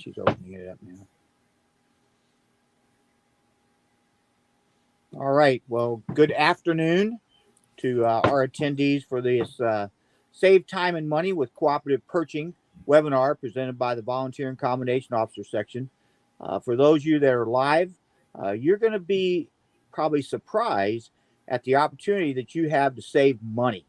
She's opening it up now. All right. Well, good afternoon to our attendees for this Save Time and Money with Cooperative Purchasing webinar presented by the Volunteer and Combination Officer section. For those of you that are live, you're going to be probably surprised at the opportunity that you have to save money.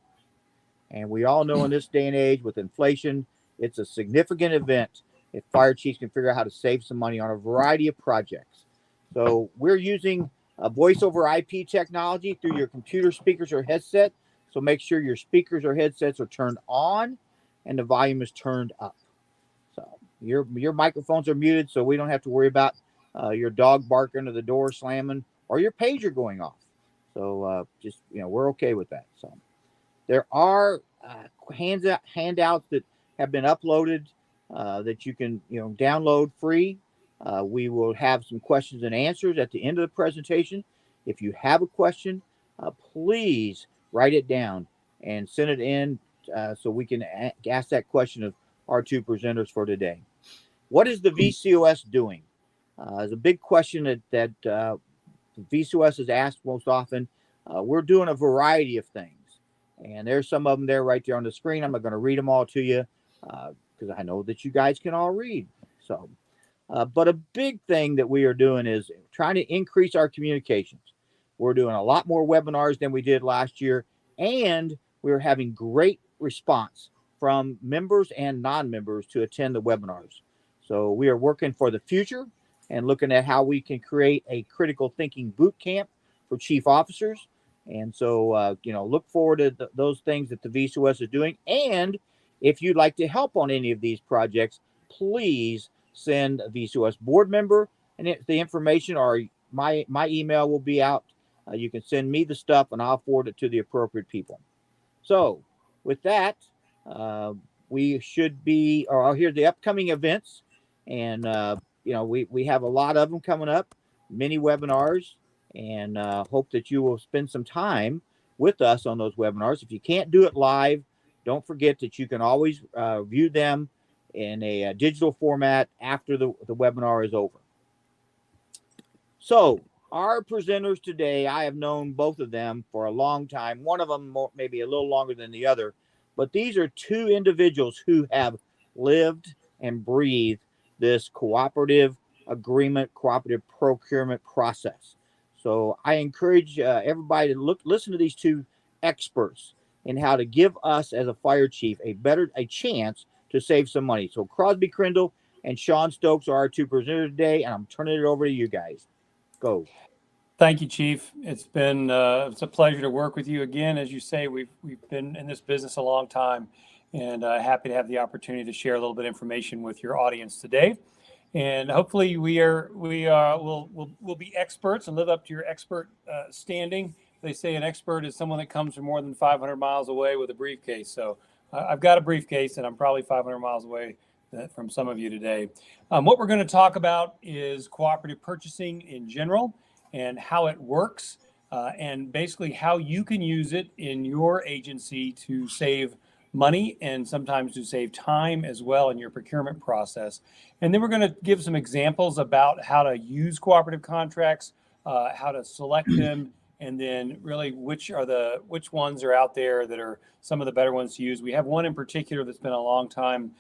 And we all know in this day and age with inflation, it's a significant event if fire chiefs can figure out how to save some money on a variety of projects. So we're using a voice over IP technology through your computer speakers or headset. So make sure your speakers or headsets are turned on and the volume is turned up. So your microphones are muted, so we don't have to worry about your dog barking or the door slamming or your pager going off. So just, we're okay with that. So there are handouts that have been uploaded that you can download free. We will have some questions and answers at the end of the presentation. If you have a question, please write it down and send it in so we can ask that question of our two presenters for today. What is the VCOS doing? Is a big question that VCOS is asked most often. We're doing a variety of things. And there's some of them there right there on the screen. I'm not going to read them all to you because I know that you guys can all read. So, but a big thing that we are doing is trying to increase our communications. We're doing a lot more webinars than we did last year, and we're having great response from members and non-members to attend the webinars. So we are working for the future and looking at how we can create a critical thinking boot camp for chief officers. And so, look forward to those things that the VCOS is doing. And if you'd like to help on any of these projects, please send a VCOS board member and the information, or my email will be out. You can send me the stuff and I'll forward it to the appropriate people. So with that, we should be, or here's the upcoming events. And, we have a lot of them coming up, many webinars. And hope that you will spend some time with us on those webinars. If you can't do it live, don't forget that you can always view them in a digital format after the webinar is over. So our presenters today, I have known both of them for a long time. One of them maybe a little longer than the other, but these are two individuals who have lived and breathed this cooperative agreement, cooperative procurement process. So I encourage everybody to listen to these two experts in how to give us as a fire chief a chance to save some money. So Crosby Crindle and Sean Stokes are our two presenters today, and I'm turning it over to you guys. Go. Thank you, Chief. It's been it's a pleasure to work with you again. As you say, we've been in this business a long time, and happy to have the opportunity to share a little bit of information with your audience today. And hopefully we'll be experts and live up to your expert standing. They say an expert is someone that comes from more than 500 miles away with a briefcase. So I've got a briefcase and I'm probably 500 miles away from some of you today. What we're going to talk about is cooperative purchasing in general and how it works and basically how you can use it in your agency to save money and sometimes to save time as well in your procurement process. And then we're going to give some examples about how to use cooperative contracts, how to select them, and then really which ones are out there that are some of the better ones to use. We have one in particular that's been a long time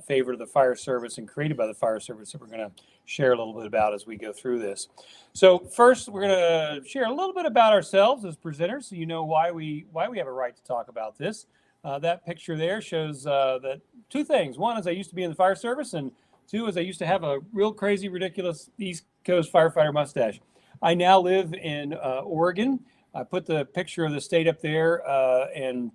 favorite of the fire service and created by the fire service that we're going to share a little bit about as we go through this. So first, we're going to share a little bit about ourselves as presenters, so you know why we have a right to talk about this. That picture there shows that two things. One is I used to be in the fire service, and two is I used to have a real crazy, ridiculous East Coast firefighter mustache. I now live in Oregon. I put the picture of the state up there, and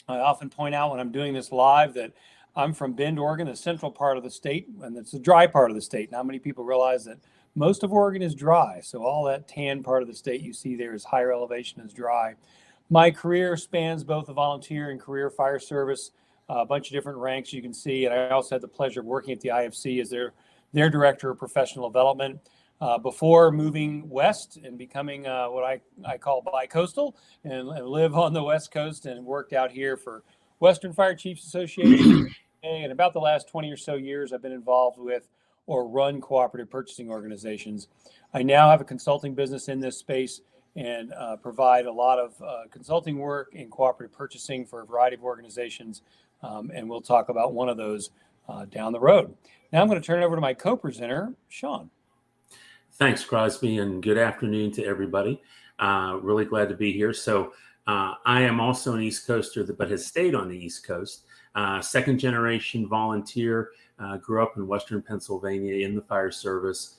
I often point out when I'm doing this live that I'm from Bend, Oregon, the central part of the state, and it's the dry part of the state. Not many people realize that most of Oregon is dry, so all that tan part of the state you see there is higher elevation, is dry. My career spans both the volunteer and career fire service, a bunch of different ranks you can see. And I also had the pleasure of working at the IFC as their director of professional development before moving west and becoming what I call bi-coastal and live on the West Coast and worked out here for Western Fire Chiefs Association. And about the last 20 or so years, I've been involved with or run cooperative purchasing organizations. I now have a consulting business in this space and provide a lot of consulting work in cooperative purchasing for a variety of organizations. And we'll talk about one of those down the road. Now I'm going to turn it over to my co-presenter, Sean. Thanks, Crosby, and good afternoon to everybody. Really glad to be here. So I am also an East Coaster, but has stayed on the East Coast. Second generation volunteer, grew up in Western Pennsylvania in the fire service.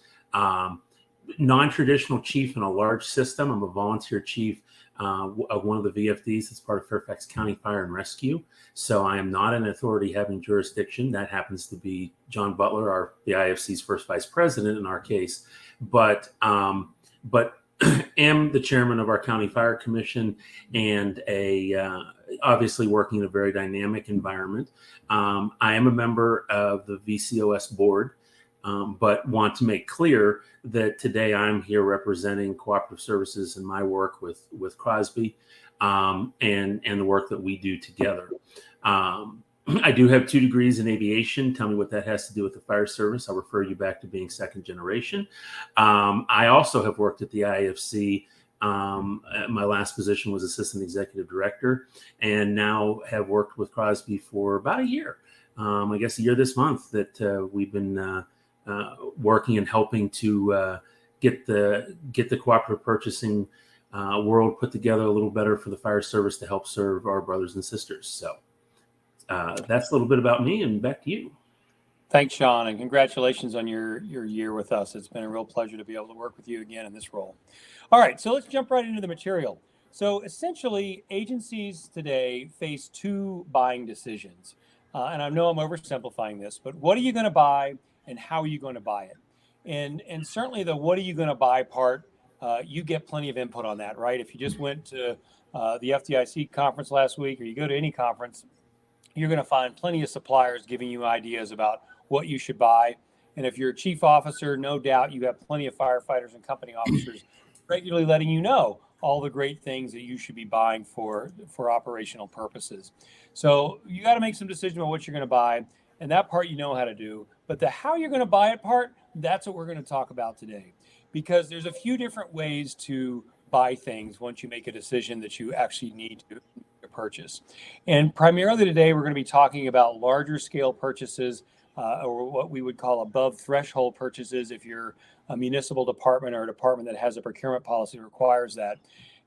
Non-traditional chief in a large system. I'm a volunteer chief of one of the VFDs that's part of Fairfax County Fire and Rescue. So I am not an authority having jurisdiction. That happens to be John Butler, the IFC's first vice president in our case. But am the chairman of our county fire commission and obviously working in a very dynamic environment. I am a member of the VCOS board, but want to make clear that today I'm here representing Cooperative Services and my work with Crosby and the work that we do together. I do have 2 degrees in aviation. Tell me what that has to do with the fire service. I'll refer you back to being second generation. I also have worked at the IFC. My last position was assistant executive director, and now have worked with Crosby for about a year. I guess a year this month that we've been working and helping to get the cooperative purchasing world put together a little better for the fire service to help serve our brothers and sisters. So that's a little bit about me, and back to you. Thanks, Sean, and congratulations on your year with us. It's been a real pleasure to be able to work with you again in this role. All right, so let's jump right into the material. So essentially, agencies today face 2 buying decisions. And I know I'm oversimplifying this, but what are you going to buy and how are you going to buy it? And certainly the what are you going to buy part, you get plenty of input on that, right? If you just went to the FDIC conference last week, or you go to any conference, you're going to find plenty of suppliers giving you ideas about what you should buy. And if you're a chief officer, no doubt you have plenty of firefighters and company officers regularly letting you know all the great things that you should be buying for operational purposes. So you got to make some decisions about what you're going to buy, and that part you know how to do. But the how you're going to buy it part, that's what we're going to talk about today, because there's a few different ways to buy things once you make a decision that you actually need to purchase. And primarily today, we're going to be talking about larger scale purchases, or what we would call above threshold purchases if you're a municipal department or a department that has a procurement policy that requires that.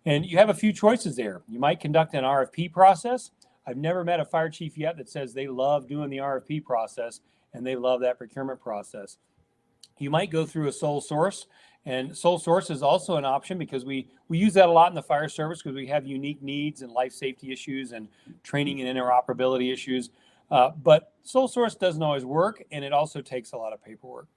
And you have a few choices there. You might conduct an RFP process. I've never met a fire chief yet that says they love doing the RFP process and they love that procurement process. You might go through a sole source, and sole source is also an option because we use that a lot in the fire service because we have unique needs and life safety issues and training and interoperability issues. But sole source doesn't always work, and it also takes a lot of paperwork.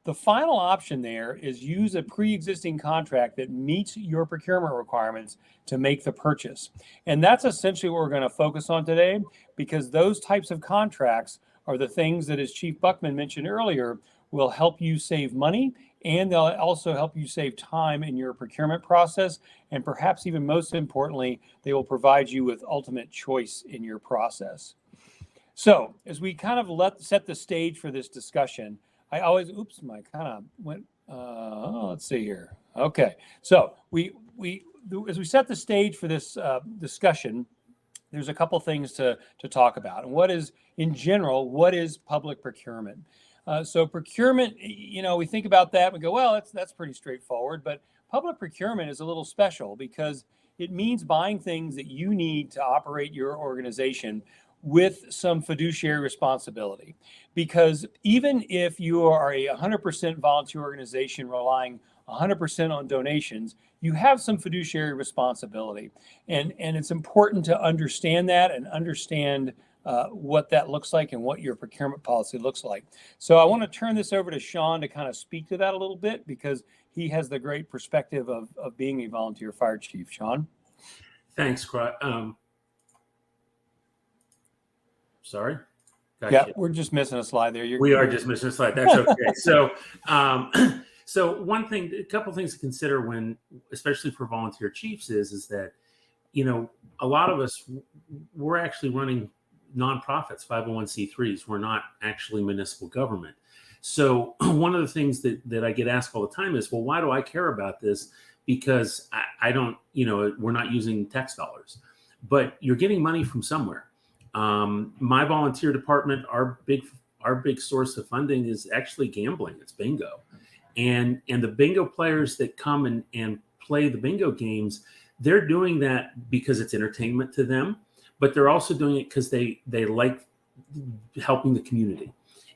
The final option there is use a pre-existing contract that meets your procurement requirements to make the purchase. And that's essentially what we're going to focus on today, because those types of contracts are the things that, as Chief Buckman mentioned earlier, will help you save money, and they'll also help you save time in your procurement process. And perhaps even most importantly, they will provide you with ultimate choice in your process. So as we kind of set the stage for this discussion, I always, let's see here. Okay, so as we set the stage for this discussion, there's a couple things to talk about. And what is public procurement? So procurement, we think about that and we go, well, that's pretty straightforward. But public procurement is a little special because it means buying things that you need to operate your organization with some fiduciary responsibility. Because even if you are a 100% volunteer organization relying 100% on donations, you have some fiduciary responsibility. And it's important to understand that and understand what that looks like and what your procurement policy looks like. So I want to turn this over to Sean to kind of speak to that a little bit, because he has the great perspective of being a volunteer fire chief. Sean? Thanks, sorry. Gotcha. Yeah, we're just missing a slide there. We are just missing a slide. That's okay. So a couple things to consider when, especially for volunteer chiefs, is that, a lot of us, we're actually running nonprofits, 501c3s. We're not actually municipal government. So one of the things that I get asked all the time is, well, why do I care about this? Because I don't, we're not using tax dollars, but you're getting money from somewhere. My volunteer department, our big source of funding is actually gambling. It's bingo. And the bingo players that come and play the bingo games, they're doing that because it's entertainment to them, but they're also doing it because they like helping the community.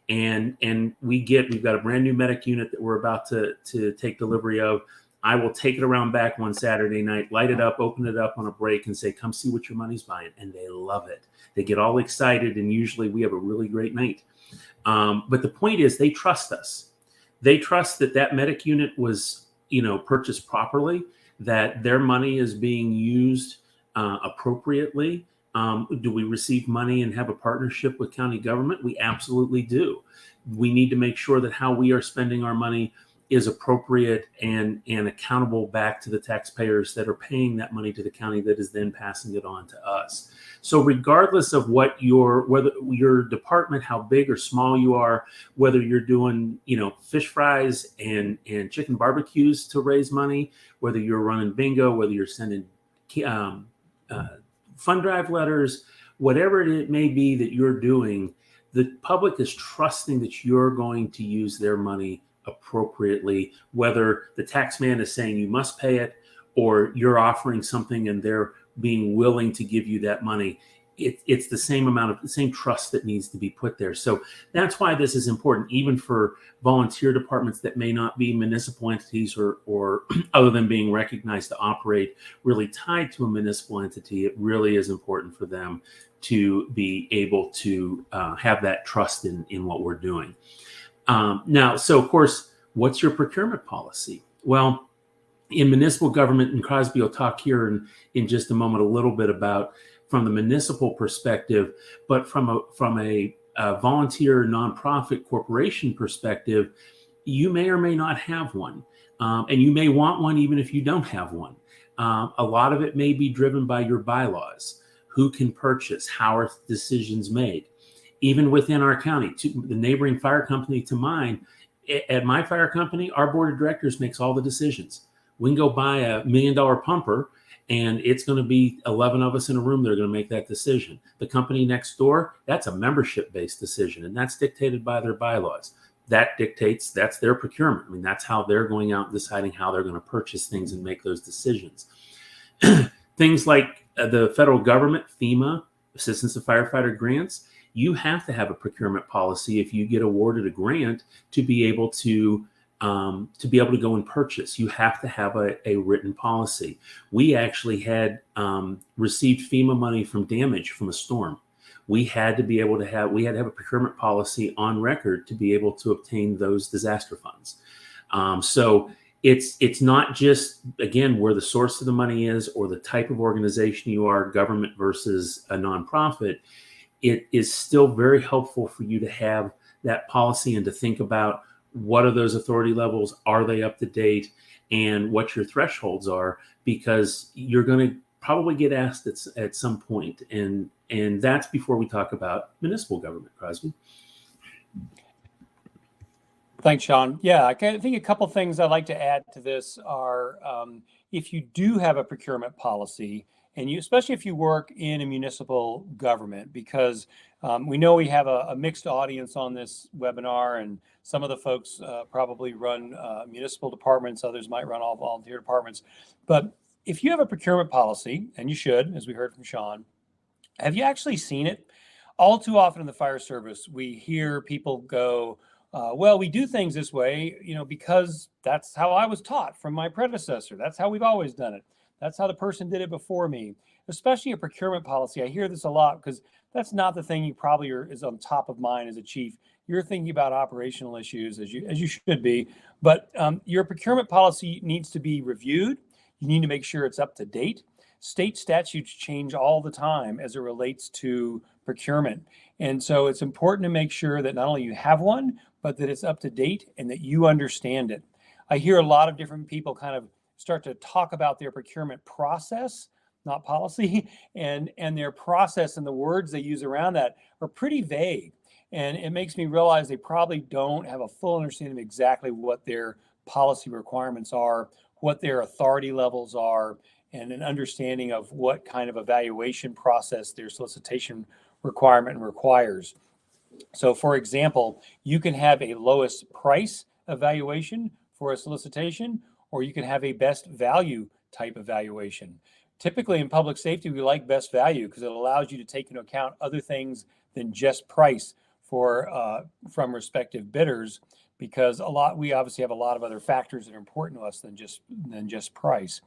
And we've got a brand new medic unit that we're about to take delivery of. I will take it around back one Saturday night, light it up, open it up on a break, and say, come see what your money's buying. And they love it. They get all excited, and usually we have a really great night. But the point is, they trust us. They trust that medic unit was, purchased properly, that their money is being used appropriately. Do we receive money and have a partnership with county government? We absolutely do. We need to make sure that how we are spending our money is appropriate and accountable back to the taxpayers that are paying that money to the county that is then passing it on to us. So regardless of whether your department, how big or small you are, whether you're doing, fish fries and chicken barbecues to raise money, whether you're running bingo, whether you're sending fund drive letters, whatever it may be that you're doing, the public is trusting that you're going to use their money appropriately, whether the tax man is saying you must pay it or you're offering something and they're being willing to give you that money. It's the same trust that needs to be put there. So that's why this is important, even for volunteer departments that may not be municipal entities or other than being recognized to operate really tied to a municipal entity. It really is important for them to be able to have that trust in what we're doing. Now, so of course, what's your procurement policy? Well, in municipal government, and Crosby will talk here in just a moment a little bit about from the municipal perspective, but from a volunteer nonprofit corporation perspective, you may or may not have one, and you may want one even if you don't have one. A lot of it may be driven by your bylaws. Who can purchase? How are decisions made? Even within our county, the neighboring fire company to mine, at my fire company, our board of directors makes all the decisions. We can go buy $1 million pumper and it's going to be 11 of us in a room that are going to make that decision. The company next door, that's a membership-based decision, and that's dictated by their bylaws. That dictates, that's their procurement. I mean, that's how they're going out and deciding how they're going to purchase things and make those decisions. Things like the federal government, FEMA, Assistance to Firefighter grants, you have to have a procurement policy if you get awarded a grant to be able to go and purchase. You have to have a written policy. We actually had received FEMA money from damage from a storm. We had to have a procurement policy on record to be able to obtain those disaster funds. So it's not just, again, where the source of the money is or the type of organization you are, government versus a nonprofit. It is still very helpful for you to have that policy and to think about what are those authority levels, are they up to date, and what your thresholds are, because you're going to probably get asked at some point. And that's before we talk about municipal government, Crosby. Thanks, Sean. Yeah, I think a couple things I'd like to add to this are if you do have a procurement policy, and especially if you work in a municipal government, because we know we have a mixed audience on this webinar, and some of the folks probably run municipal departments, others might run all volunteer departments. But if you have a procurement policy, and you should, as we heard from Sean, have you actually seen it? All too often in the fire service, we hear people go, well, we do things this way, because that's how I was taught from my predecessor. That's how we've always done it. That's how the person did it before me. Especially a procurement policy. I hear this a lot because that's not the thing you probably is on top of mind as a chief. You're thinking about operational issues as you should be, but your procurement policy needs to be reviewed. You need to make sure it's up to date. State statutes change all the time as it relates to procurement. And so it's important to make sure that not only you have one, but that it's up to date and that you understand it. I hear a lot of different people kind of start to talk about their procurement process, not policy, and their process and the words they use around that are pretty vague. And it makes me realize they probably don't have a full understanding of exactly what their policy requirements are, what their authority levels are, and an understanding of what kind of evaluation process their solicitation requirement requires. So, for example, you can have a lowest price evaluation for a solicitation, or you can have a best value type evaluation. Typically, in public safety, we like best value because it allows you to take into account other things than just price from respective bidders. Because we obviously have a lot of other factors that are important to us than just price.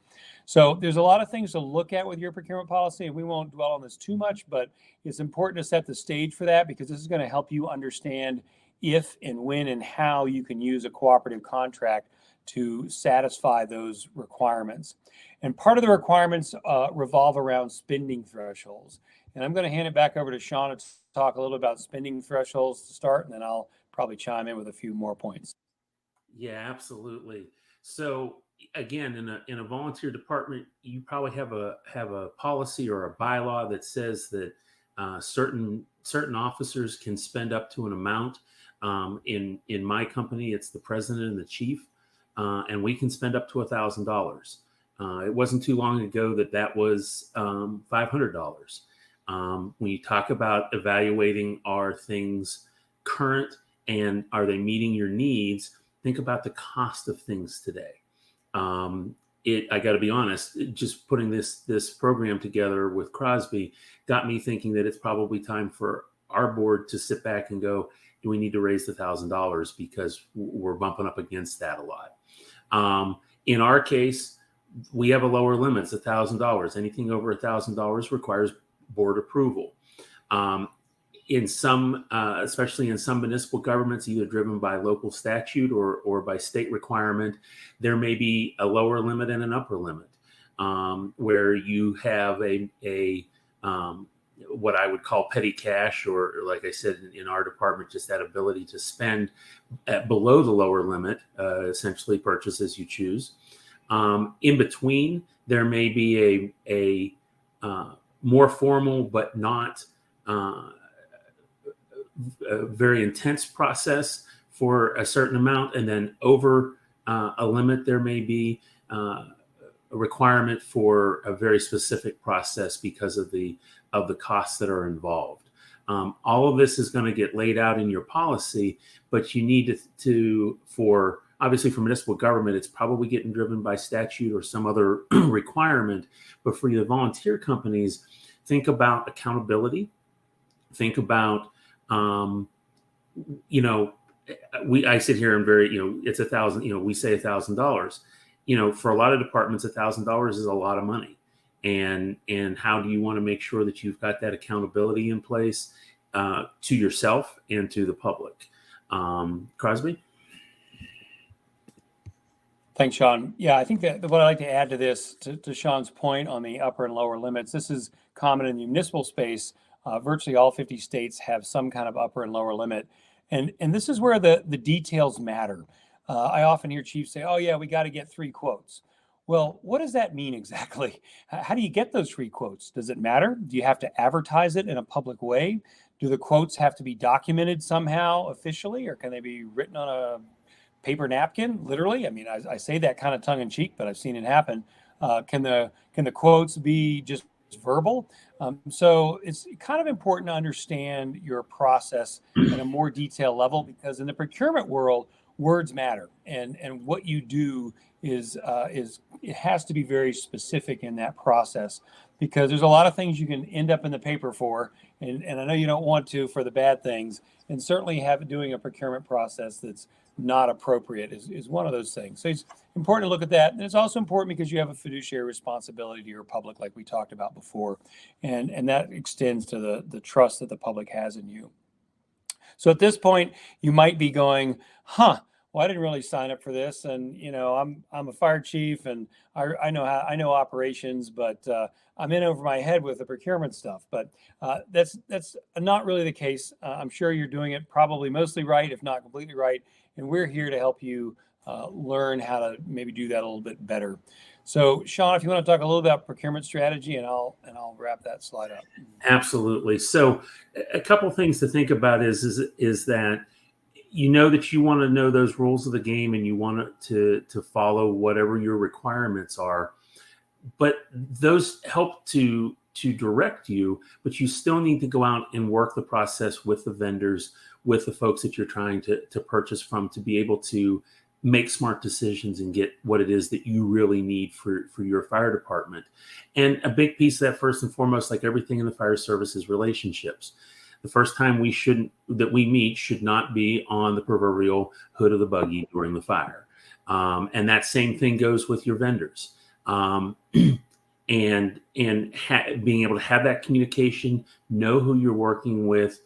So there's a lot of things to look at with your procurement policy, and we won't dwell on this too much, but it's important to set the stage for that because this is going to help you understand if and when and how you can use a cooperative contract to satisfy those requirements. And part of the requirements revolve around spending thresholds. And I'm going to hand it back over to Sean to talk a little about spending thresholds to start, and then I'll probably chime in with a few more points. Yeah, absolutely. So again, in a volunteer department, you probably have a policy or a bylaw that says that certain officers can spend up to an amount. In my company, it's the president and the chief, and we can spend up to $1,000. It wasn't too long ago that was $500. When you talk about evaluating, are things current and are they meeting your needs? Think about the cost of things today. I got to be honest, just putting this program together with Crosby got me thinking that it's probably time for our board to sit back and go, do we need to raise the $1,000 because we're bumping up against that a lot. In our case, we have a lower limit, it's $1,000. Anything over $1,000 requires board approval. In some, especially in some municipal governments, either driven by local statute or by state requirement, there may be a lower limit and an upper limit, where you have a what I would call petty cash, or like I said, in our department, just that ability to spend at below the lower limit, essentially purchase as you choose. In between, there may be a more formal but not a very intense process for a certain amount, and then over a limit, there may be a requirement for a very specific process because of the costs that are involved. All of this is going to get laid out in your policy, but you need to for obviously for municipal government, it's probably getting driven by statute or some other requirement. But for the volunteer companies, think about accountability. Think about I sit here and it's $1,000, we say $1,000, for a lot of departments, $1,000 is a lot of money. And how do you want to make sure that you've got that accountability in place to yourself and to the public? Crosby? Thanks, Sean. Yeah, I think that what I'd like to add to this, to Sean's point on the upper and lower limits, this is common in the municipal space. Virtually all 50 states have some kind of upper and lower limit. And this is where the details matter. I often hear chiefs say, oh, yeah, we got to get 3 quotes. Well, what does that mean exactly? How do you get those 3 quotes? Does it matter? Do you have to advertise it in a public way? Do the quotes have to be documented somehow officially, or can they be written on a paper napkin, literally? I mean, I say that kind of tongue in cheek, but I've seen it happen. Can the quotes be just verbal? So it's kind of important to understand your process at a more detailed level, because in the procurement world, words matter, and what you do is it has to be very specific in that process, because there's a lot of things you can end up in the paper for, and I know you don't want to for the bad things, and certainly doing a procurement process that's not appropriate is one of those things. So it's important to look at that. And it's also important because you have a fiduciary responsibility to your public, like we talked about before. And that extends to the trust that the public has in you. So at this point, you might be going, well, I didn't really sign up for this. And, I'm a fire chief and I know operations, but I'm in over my head with the procurement stuff. But that's not really the case. I'm sure you're doing it probably mostly right, if not completely right. and we're here to help you learn how to maybe do that a little bit better. So, Sean, if you want to talk a little about procurement strategy, and I'll wrap that slide up. Absolutely. So, a couple things to think about is that that you want to know those rules of the game, and you want to follow whatever your requirements are. But those help to direct you, but you still need to go out and work the process with the vendors, with the folks that you're trying to purchase from, to be able to make smart decisions and get what it is that you really need for your fire department. And a big piece of that, first and foremost, like everything in the fire service, is relationships. The first time we meet should not be on the proverbial hood of the buggy during the fire. And that same thing goes with your vendors. Being able to have that communication, know who you're working with.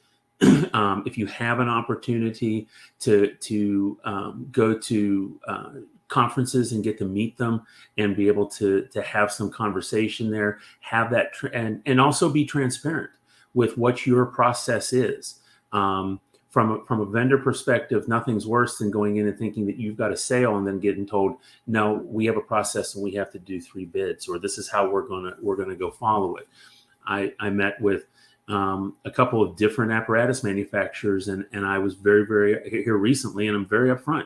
If you have an opportunity to go to conferences and get to meet them and be able to have some conversation there, have that and also be transparent with what your process is. From a vendor perspective, nothing's worse than going in and thinking that you've got a sale and then getting told, no, we have a process and we have to do 3 bids, or this is how we're gonna go follow it. I met with a couple of different apparatus manufacturers, and I was very, very here recently, and I'm very upfront.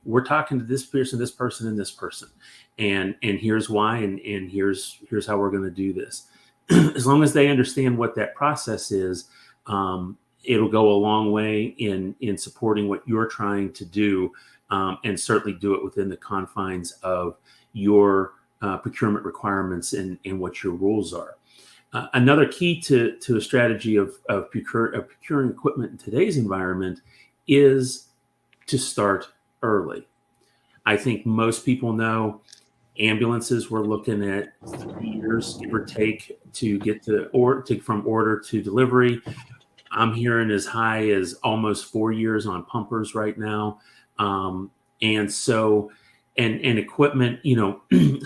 We're talking to this person, and this person, and here's why, and here's how we're going to do this. As long as they understand what that process is, it'll go a long way in supporting what you're trying to do, and certainly do it within the confines of your procurement requirements and what your rules are. Another key to a strategy of procuring equipment in today's environment is to start early. I think most people know ambulances, we're looking at 3 years, give or take, to get from order to delivery. I'm hearing as high as almost 4 years on pumpers right now. And equipment,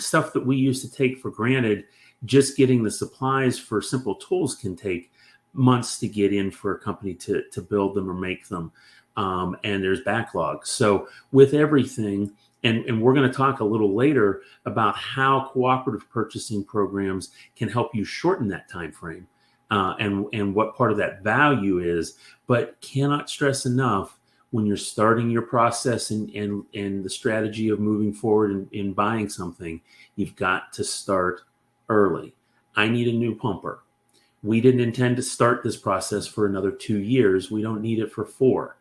stuff that we used to take for granted, just getting the supplies for simple tools can take months to get in for a company to build them or make them. And there's backlogs. So with everything, and we're going to talk a little later about how cooperative purchasing programs can help you shorten that time frame, and what part of that value is, but cannot stress enough, when you're starting your process and the strategy of moving forward in buying something, you've got to start early. I need a new pumper. We didn't intend to start this process for another 2 years. We don't need it for 4.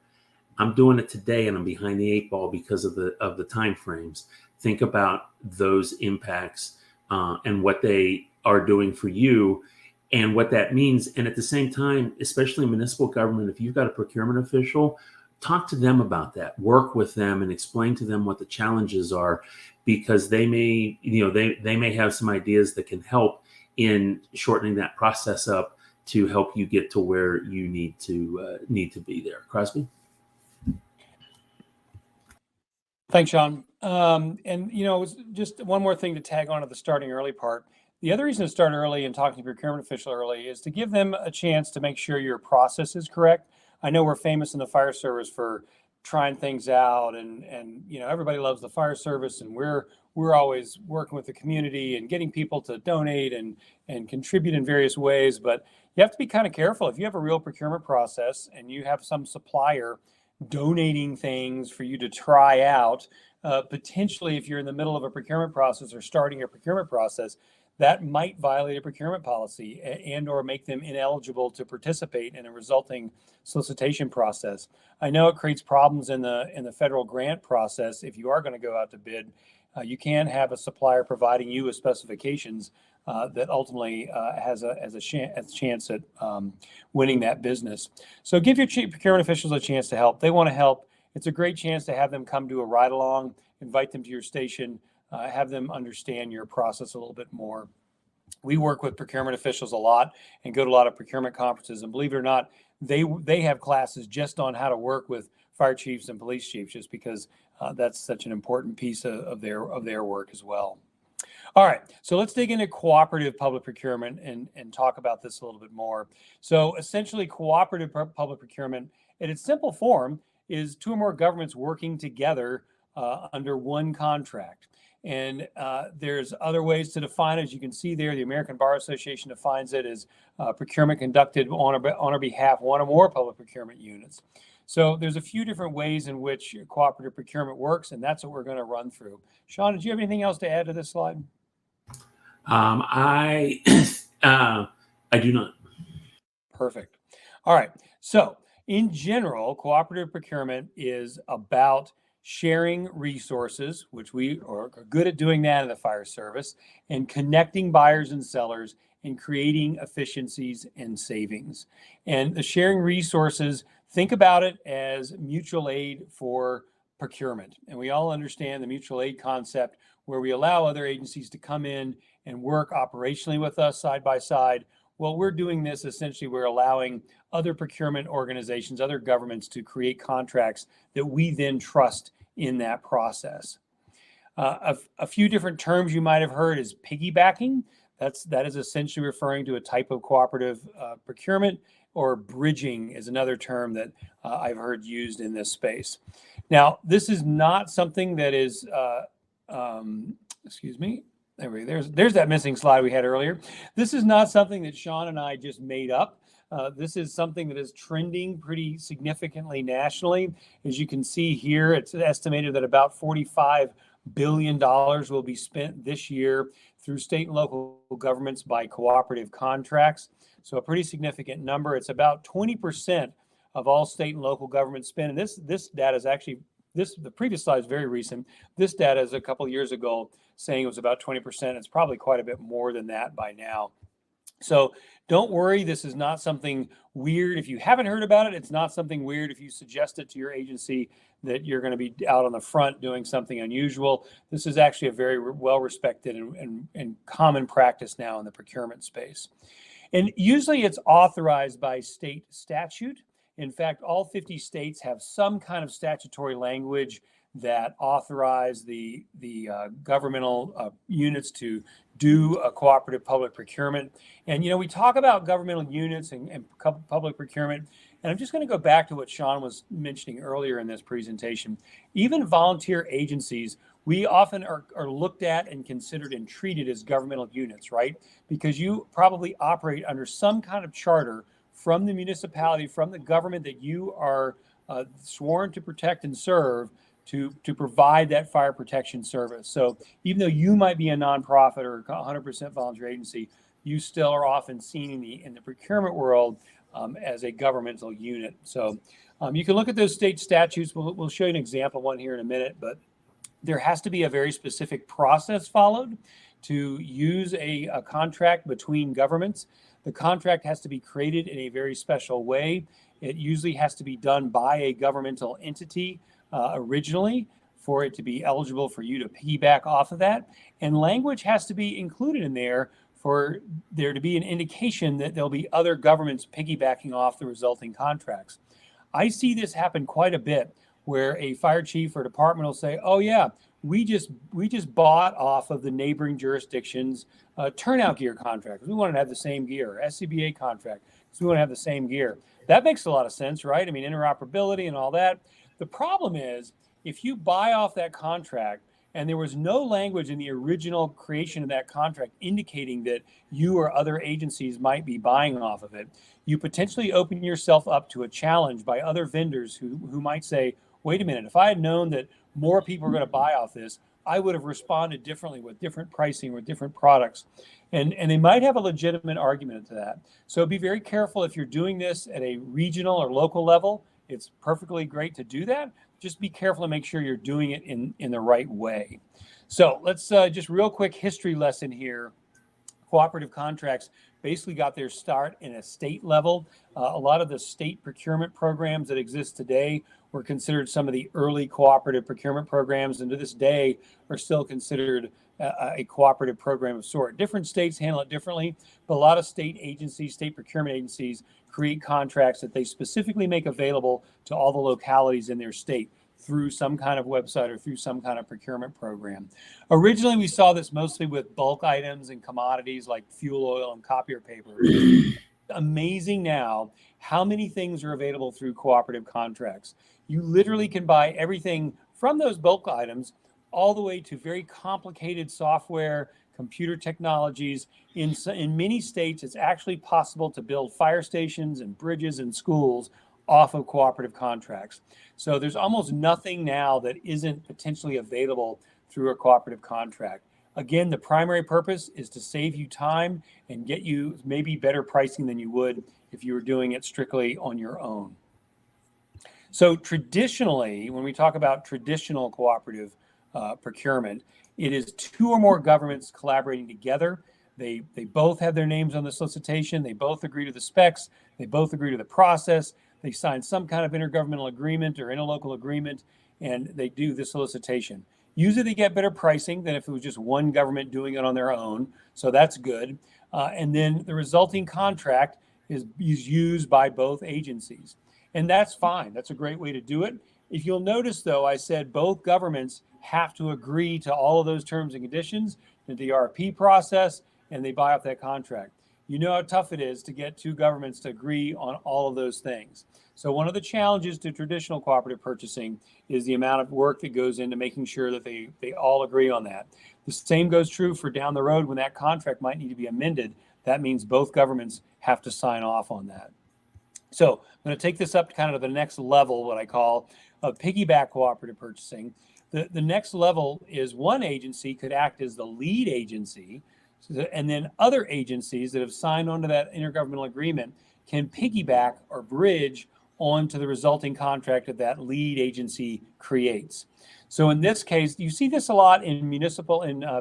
I'm doing it today, and I'm behind the 8 ball because of the time frames. Think about those impacts, and what they are doing for you and what that means. And at the same time, especially in municipal government, if you've got a procurement official, talk to them about that, work with them and explain to them what the challenges are, because they may have some ideas that can help in shortening that process up to help you get to where you need to be there. Crosby? Thanks, Sean. And just one more thing to tag on to the starting early part. The other reason to start early and talking to your procurement official early is to give them a chance to make sure your process is correct. I know we're famous in the fire service for trying things out, and everybody loves the fire service, and we're always working with the community and getting people to donate and contribute in various ways. But you have to be kind of careful. If you have a real procurement process and you have some supplier donating things for you to try out, potentially if you're in the middle of a procurement process or starting a procurement process, that might violate a procurement policy and or make them ineligible to participate in a resulting solicitation process. I know it creates problems in the federal grant process. If you are going to go out to bid, you can have a supplier providing you with specifications that ultimately has a chance at winning that business. So give your chief procurement officials a chance to help. They want to help. It's a great chance to have them come to a ride along, invite them to your station, have them understand your process a little bit more. We work with procurement officials a lot and go to a lot of procurement conferences. And believe it or not, they have classes just on how to work with fire chiefs and police chiefs, just because that's such an important piece of their work as well. All right, so let's dig into cooperative public procurement and talk about this a little bit more. So essentially, cooperative public procurement, in its simple form, is two or more governments working together under one contract. And there's other ways to define it. As you can see there, the American Bar Association defines it as procurement conducted on our behalf, one or more public procurement units. So there's a few different ways in which cooperative procurement works, and that's what we're going to run through. Sean, did you have anything else to add to this slide? I I do not. Perfect. All right. So in general, cooperative procurement is about sharing resources, which we are good at doing that in the fire service, and connecting buyers and sellers and creating efficiencies and savings. And the sharing resources, think about it as mutual aid for procurement. And we all understand the mutual aid concept, where we allow other agencies to come in and work operationally with us side by side. Well, we're doing this essentially, we're allowing other procurement organizations, other governments to create contracts that we then trust in that process. A few different terms you might have heard is piggybacking. That is essentially referring to a type of cooperative procurement, or bridging is another term that I've heard used in this space. Now, this is not something that is, excuse me, there's that missing slide we had earlier. This is not something that Sean and I just made up. This is something that is trending pretty significantly nationally. As you can see here, it's estimated that about $45 billion will be spent this year through state and local governments by cooperative contracts. So a pretty significant number. It's about 20% of all state and local government spend. And this data is actually, the previous slide is very recent. This data is a couple of years ago, saying it was about 20%. It's probably quite a bit more than that by now. So don't worry, this is not something weird. If you haven't heard about it, it's not something weird if you suggest it to your agency that you're going to be out on the front doing something unusual. This is actually a very well-respected and common practice now in the procurement space. And usually it's authorized by state statute. In fact, all 50 states have some kind of statutory language that authorize the governmental units to do a cooperative public procurement. And, we talk about governmental units and public procurement. And I'm just going to go back to what Sean was mentioning earlier in this presentation. Even volunteer agencies, we often are looked at and considered and treated as governmental units, right? Because you probably operate under some kind of charter from the municipality, from the government that you are sworn to protect and serve, to provide that fire protection service. So even though you might be a nonprofit or 100% volunteer agency, you still are often seen in the procurement world as a governmental unit. So you can look at those state statutes. We'll show you an example one here in a minute, but there has to be a very specific process followed to use a contract between governments. The contract has to be created in a very special way. It usually has to be done by a governmental entity originally for it to be eligible for you to piggyback off of that. And language has to be included in there for there to be an indication that there'll be other governments piggybacking off the resulting contracts. I see this happen quite a bit, where a fire chief or department will say, oh yeah, we just bought off of the neighboring jurisdictions turnout gear contract. We want to have the same gear, SCBA contract, because we want to have the same gear. That makes a lot of sense, right? I mean, interoperability and all that. The problem is, if you buy off that contract and there was no language in the original creation of that contract indicating that you or other agencies might be buying off of it, you potentially open yourself up to a challenge by other vendors who might say, wait a minute, if I had known that more people are going to buy off this, I would have responded differently with different pricing, with different products. And they might have a legitimate argument to that. So be very careful if you're doing this at a regional or local level. It's perfectly great to do that. Just be careful to make sure you're doing it in the right way. So let's just real quick history lesson here. Cooperative contracts basically got their start in a state level. A lot of the state procurement programs that exist today were considered some of the early cooperative procurement programs, and to this day are still considered a cooperative program of sort. Different states handle it differently, but a lot of state agencies, state procurement agencies, create contracts that they specifically make available to all the localities in their state through some kind of website or through some kind of procurement program. Originally, we saw this mostly with bulk items and commodities like fuel oil and copier paper. Amazing now how many things are available through cooperative contracts. You literally can buy everything from those bulk items all the way to very complicated software, computer technologies. In many states, it's actually possible to build fire stations and bridges and schools off of cooperative contracts. So there's almost nothing now that isn't potentially available through a cooperative contract. Again, the primary purpose is to save you time and get you maybe better pricing than you would if you were doing it strictly on your own. So traditionally, when we talk about traditional cooperative procurement, it is two or more governments collaborating together. They both have their names on the solicitation. They both agree to the specs. They both agree to the process. They sign some kind of intergovernmental agreement or interlocal agreement, and they do the solicitation. Usually they get better pricing than if it was just one government doing it on their own. So that's good. And then the resulting contract is used by both agencies. And that's fine. That's a great way to do it. If you'll notice, though, I said both governments have to agree to all of those terms and conditions in the RFP process, and they buy off that contract. You know how tough it is to get two governments to agree on all of those things. So one of the challenges to traditional cooperative purchasing is the amount of work that goes into making sure that they all agree on that. The same goes true for down the road when that contract might need to be amended. That means both governments have to sign off on that. So I'm going to take this up to kind of the next level, what I call of piggyback cooperative purchasing. The next level is one agency could act as the lead agency, and then other agencies that have signed onto that intergovernmental agreement can piggyback or bridge onto the resulting contract that that lead agency creates. So in this case, you see this a lot in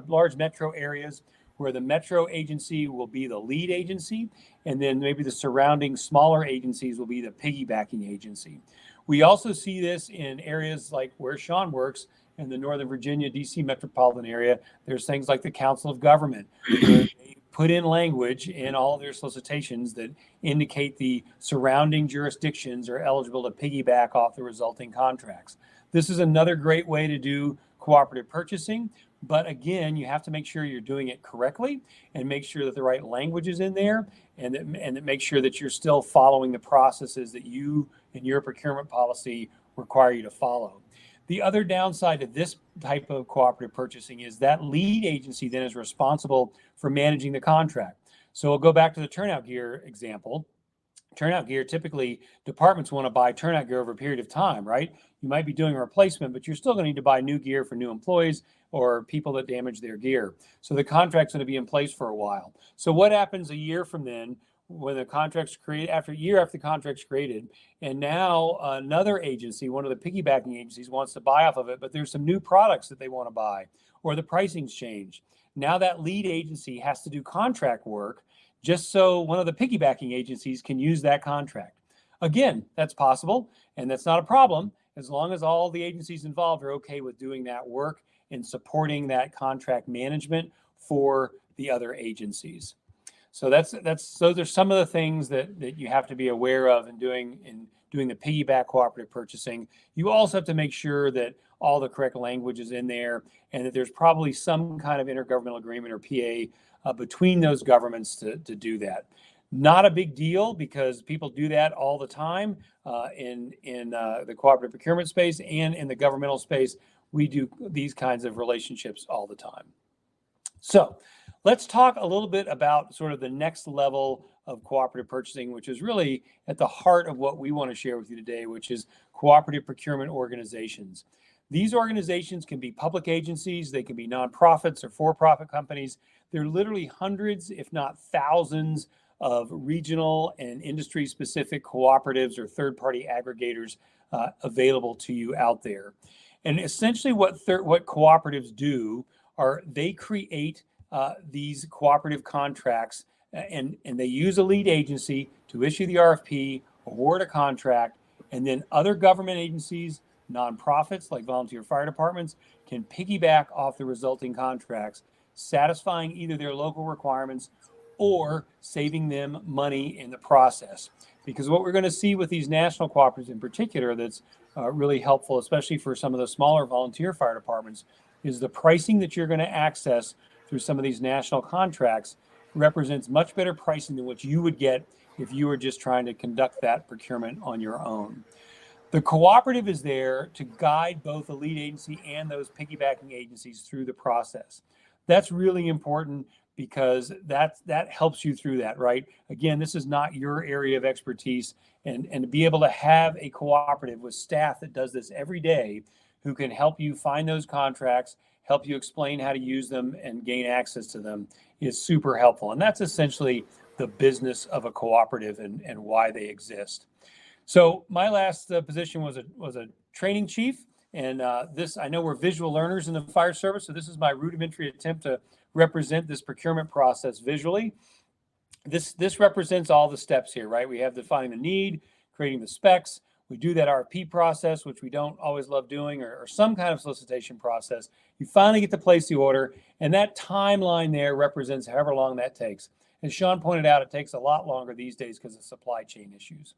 large metro areas where the metro agency will be the lead agency, and then maybe the surrounding smaller agencies will be the piggybacking agency. We also see this in areas like where Sean works in the Northern Virginia, DC metropolitan area. There's things like the Council of Government, where they put in language in all of their solicitations that indicate the surrounding jurisdictions are eligible to piggyback off the resulting contracts. This is another great way to do cooperative purchasing. But again, you have to make sure you're doing it correctly and make sure that the right language is in there and that make sure that you're still following the processes that you and your procurement policy require you to follow. The other downside to this type of cooperative purchasing is that lead agency then is responsible for managing the contract. So we'll go back to the turnout gear example. Turnout gear, typically departments want to buy turnout gear over a period of time, right? You might be doing a replacement, but you're still going to need to buy new gear for new employees or people that damage their gear. So the contract's going to be in place for a while. So what happens a year from then when the contract's created, after the contract's created, and now another agency, one of the piggybacking agencies, wants to buy off of it, but there's some new products that they want to buy, or the pricing's changed. Now that lead agency has to do contract work just so one of the piggybacking agencies can use that contract. Again, that's possible, and that's not a problem as long as all the agencies involved are okay with doing that work and supporting that contract management for the other agencies. So so there's some of the things that you have to be aware of in doing the piggyback cooperative purchasing. You also have to make sure that all the correct language is in there and that there's probably some kind of intergovernmental agreement or PA between those governments to do that. Not a big deal because people do that all the time in the cooperative procurement space and in the governmental space. We do these kinds of relationships all the time. So let's talk a little bit about sort of the next level of cooperative purchasing, which is really at the heart of what we want to share with you today, which is cooperative procurement organizations. These organizations can be public agencies, they can be nonprofits or for-profit companies. There are literally hundreds, if not thousands, of regional and industry-specific cooperatives or third-party aggregators available to you out there. And essentially what cooperatives do are they create these cooperative contracts and they use a lead agency to issue the RFP, award a contract, and then other government agencies, nonprofits like volunteer fire departments can piggyback off the resulting contracts, satisfying either their local requirements or saving them money in the process. Because what we're going to see with these national cooperatives in particular that's really helpful, especially for some of the smaller volunteer fire departments, is the pricing that you're going to access through some of these national contracts represents much better pricing than what you would get if you were just trying to conduct that procurement on your own. The cooperative is there to guide both the lead agency and those piggybacking agencies through the process. That's really important because that helps you through that, right? Again, this is not your area of expertise, and to be able to have a cooperative with staff that does this every day, who can help you find those contracts, help you explain how to use them and gain access to them, is super helpful. And that's essentially the business of a cooperative and why they exist. So my last position was a training chief, and this, I know we're visual learners in the fire service, so this is my rudimentary attempt to represent this procurement process visually. This represents all the steps here, right? We have defining the need, creating the specs. We do that RFP process, which we don't always love doing, or some kind of solicitation process. You finally get to place the order, and that timeline there represents however long that takes. As Sean pointed out, it takes a lot longer these days because of supply chain issues.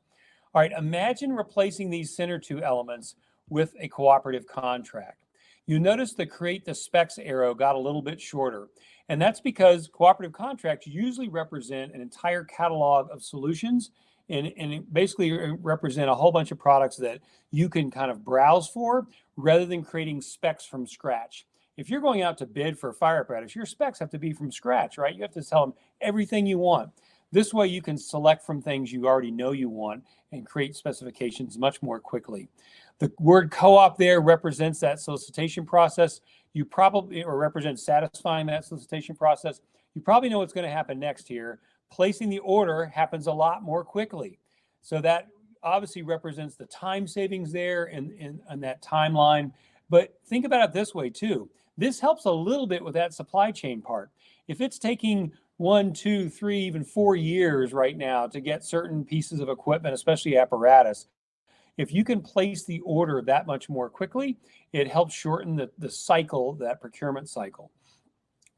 All right, imagine replacing these center two elements with a cooperative contract. You notice the create the specs arrow got a little bit shorter, and that's because cooperative contracts usually represent an entire catalog of solutions and basically represent a whole bunch of products that you can kind of browse for rather than creating specs from scratch. If you're going out to bid for a fire apparatus, your specs have to be from scratch, right? You have to tell them everything you want. This way you can select from things you already know you want and create specifications much more quickly. The word co-op there represents that solicitation process. You probably, or represents satisfying that solicitation process. You probably know what's going to happen next here. Placing the order happens a lot more quickly. So that obviously represents the time savings there and that timeline. But think about it this way too. This helps a little bit with that supply chain part. If it's taking 1, 2, 3, even 4 years right now to get certain pieces of equipment, especially apparatus, if you can place the order that much more quickly, it helps shorten the cycle, that procurement cycle.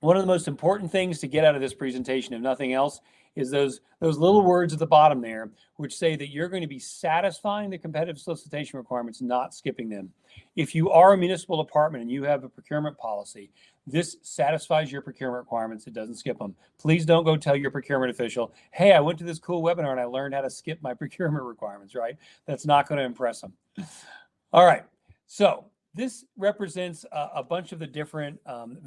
One of the most important things to get out of this presentation, if nothing else, is those little words at the bottom there, which say that you're going to be satisfying the competitive solicitation requirements, not skipping them. If you are a municipal department and you have a procurement policy, this satisfies your procurement requirements. It doesn't skip them. Please don't go tell your procurement official, hey, I went to this cool webinar and I learned how to skip my procurement requirements, right? That's not going to impress them. All right. So this represents a bunch of the different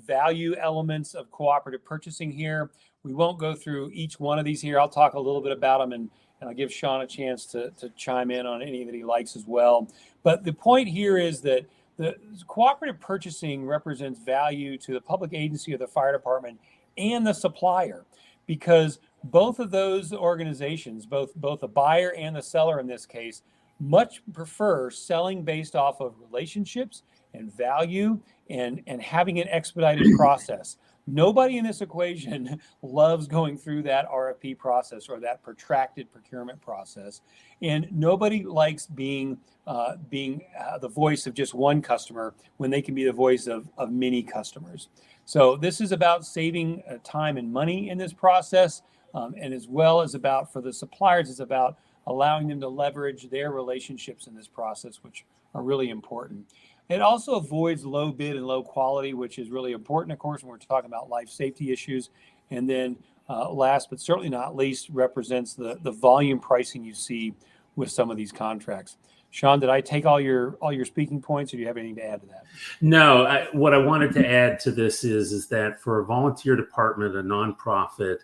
value elements of cooperative purchasing here. We won't go through each one of these here. I'll talk a little bit about them, and I'll give Sean a chance to chime in on any that he likes as well. But the point here is that the cooperative purchasing represents value to the public agency or the fire department and the supplier, because both of those organizations, both the buyer and the seller in this case, much prefer selling based off of relationships and value and having an expedited process. Nobody in this equation loves going through that RFP process or that protracted procurement process. And nobody likes being the voice of just one customer when they can be the voice of many customers. So this is about saving time and money in this process. And as well as about, for the suppliers, it's about allowing them to leverage their relationships in this process, which are really important. It also avoids low bid and low quality, which is really important, of course, when we're talking about life safety issues. And then last but certainly not least, represents the volume pricing you see with some of these contracts. Sean, did I take all your speaking points, or do you have anything to add to that? No, what I wanted to add to this is that for a volunteer department, a nonprofit,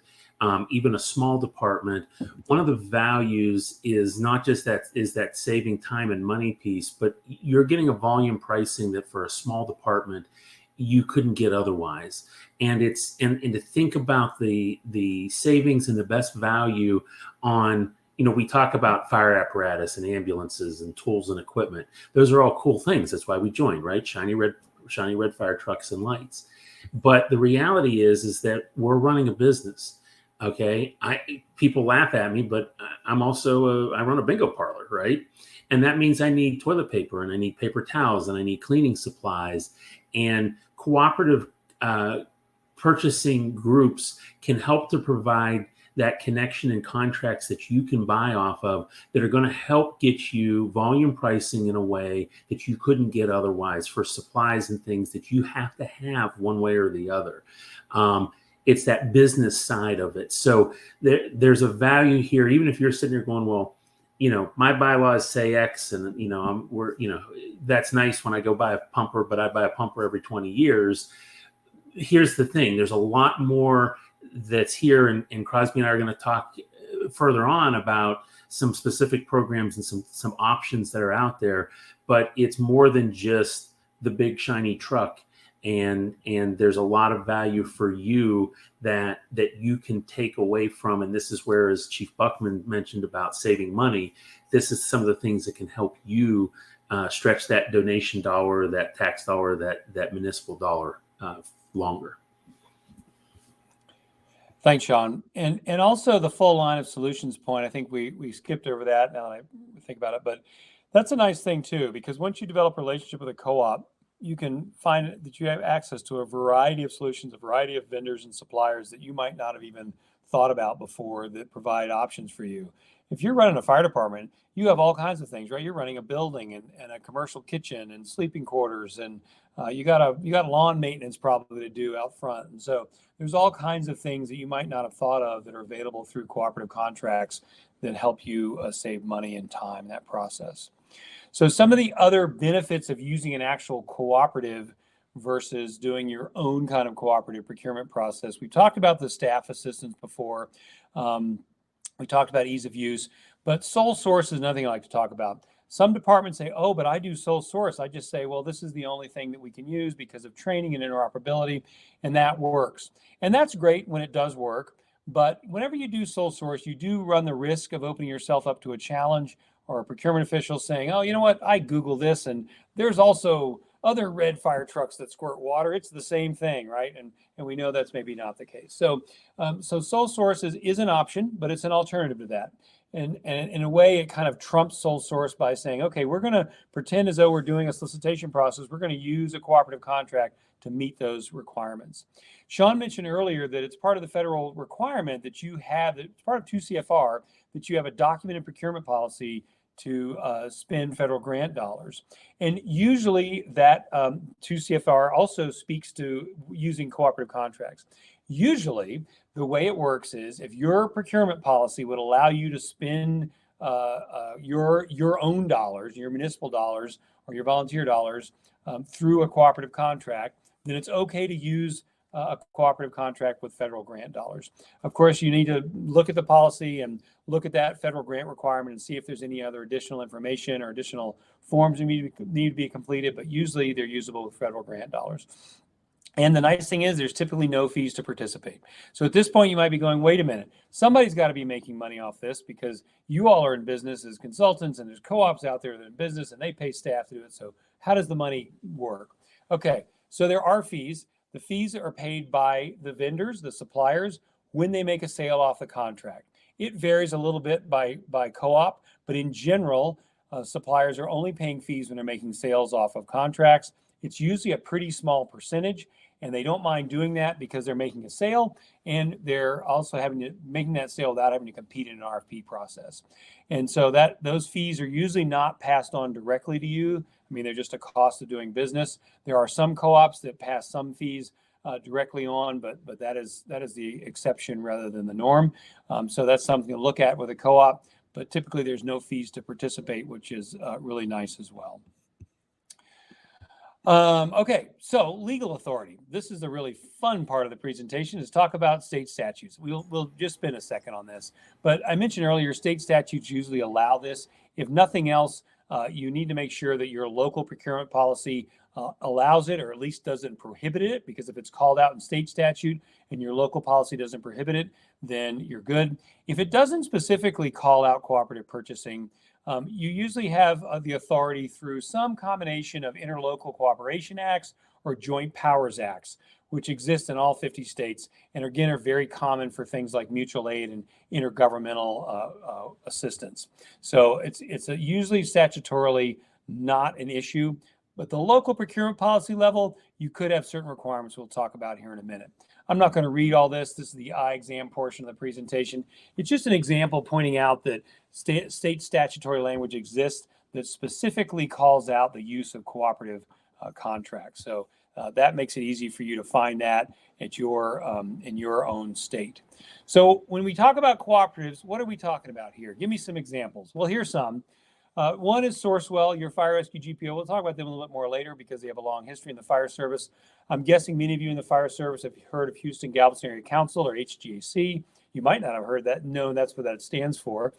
even a small department, one of the values is not just that saving time and money piece, but you're getting a volume pricing that for a small department you couldn't get otherwise. And to think about the savings and the best value on, we talk about fire apparatus and ambulances and tools and equipment. Those are all cool things. That's why we joined, right? Shiny red fire trucks and lights. But the reality is that we're running a business. Okay. People laugh at me, but I'm also, I run a bingo parlor, right? And that means I need toilet paper and I need paper towels and I need cleaning supplies, and cooperative purchasing groups can help to provide that connection and contracts that you can buy off of that are going to help get you volume pricing in a way that you couldn't get otherwise for supplies and things that you have to have one way or the other. It's that business side of it. So there's a value here, even if you're sitting there going, well, my bylaws say X, and that's nice when I go buy a pumper, but I buy a pumper every 20 years. Here's the thing: there's a lot more that's here, and Crosby and I are going to talk further on about some specific programs and some options that are out there. But it's more than just the big shiny truck, and there's a lot of value for you that you can take away from. And this is where, as Chief Buckman mentioned about saving money, this is some of the things that can help you stretch that donation dollar, that tax dollar, that municipal dollar longer. Thanks, Sean. And also the full line of solutions point, I think we skipped over that now that I think about it, but that's a nice thing too, because once you develop a relationship with a co-op, you can find that you have access to a variety of solutions, a variety of vendors and suppliers that you might not have even thought about before that provide options for you. If you're running a fire department, you have all kinds of things, right? You're running a building and a commercial kitchen and sleeping quarters, and you got lawn maintenance probably to do out front. And so there's all kinds of things that you might not have thought of that are available through cooperative contracts that help you save money and time in that process. So some of the other benefits of using an actual cooperative versus doing your own kind of cooperative procurement process. We talked about the staff assistance before. We talked about ease of use, but sole source is another thing I like to talk about. Some departments say, oh, but I do sole source. I just say, well, this is the only thing that we can use because of training and interoperability, and that works. And that's great when it does work. But whenever you do sole source, you do run the risk of opening yourself up to a challenge or a procurement official saying, oh, you know what, I Googled this, and there's also other red fire trucks that squirt water. It's the same thing, right? And we know that's maybe not the case. So sole source is an option, but it's an alternative to that. And in a way, it kind of trumps sole source by saying, okay, we're going to pretend as though we're doing a solicitation process. We're going to use a cooperative contract to meet those requirements. Sean mentioned earlier that it's part of the federal requirement that you have, that it's part of 2 CFR, that you have a documented procurement policy to spend federal grant dollars. And usually that 2 CFR also speaks to using cooperative contracts. Usually the way it works is if your procurement policy would allow you to spend your own dollars, your municipal dollars or your volunteer dollars through a cooperative contract, then it's okay to use a cooperative contract with federal grant dollars. Of course, you need to look at the policy and look at that federal grant requirement and see if there's any other additional information or additional forms that need to be completed, but usually they're usable with federal grant dollars. And the nice thing is there's typically no fees to participate. So at this point, you might be going, wait a minute, somebody's got to be making money off this because you all are in business as consultants and there's co-ops out there that are in business and they pay staff to do it. So how does the money work? Okay, so there are fees. The fees are paid by the vendors, the suppliers, when they make a sale off the contract. It varies a little bit by co-op, but in general, suppliers are only paying fees when they're making sales off of contracts. It's usually a pretty small percentage, and they don't mind doing that because they're making a sale and they're also making that sale without having to compete in an RFP process. And so those fees are usually not passed on directly to you. I mean, they're just a cost of doing business. There are some co-ops that pass some fees directly on, but that is the exception rather than the norm. So that's something to look at with a co-op, but typically there's no fees to participate, which is really nice as well. Okay, so legal authority. This is the really fun part of the presentation, is talk about state statutes. We'll just spend a second on this. But I mentioned earlier, state statutes usually allow this. If nothing else, you need to make sure that your local procurement policy allows it, or at least doesn't prohibit it, because if it's called out in state statute and your local policy doesn't prohibit it, then you're good. If it doesn't specifically call out cooperative purchasing, you usually have the authority through some combination of interlocal cooperation acts or joint powers acts, which exist in all 50 states and again are very common for things like mutual aid and intergovernmental assistance. So it's usually statutorily not an issue, but the local procurement policy level, you could have certain requirements we'll talk about here in a minute. I'm not going to read all this. This is the eye exam portion of the presentation. It's just an example pointing out that state statutory language exists that specifically calls out the use of cooperative contract. So that makes it easy for you to find that at your in your own state. So when we talk about cooperatives, what are we talking about here? Give me some examples. Well, here's some. One is Sourcewell, your fire rescue GPO. We'll talk about them a little bit more later because they have a long history in the fire service. I'm guessing many of you in the fire service have heard of Houston Galveston Area Council, or HGAC. You might not have heard that. No, that's what that stands for.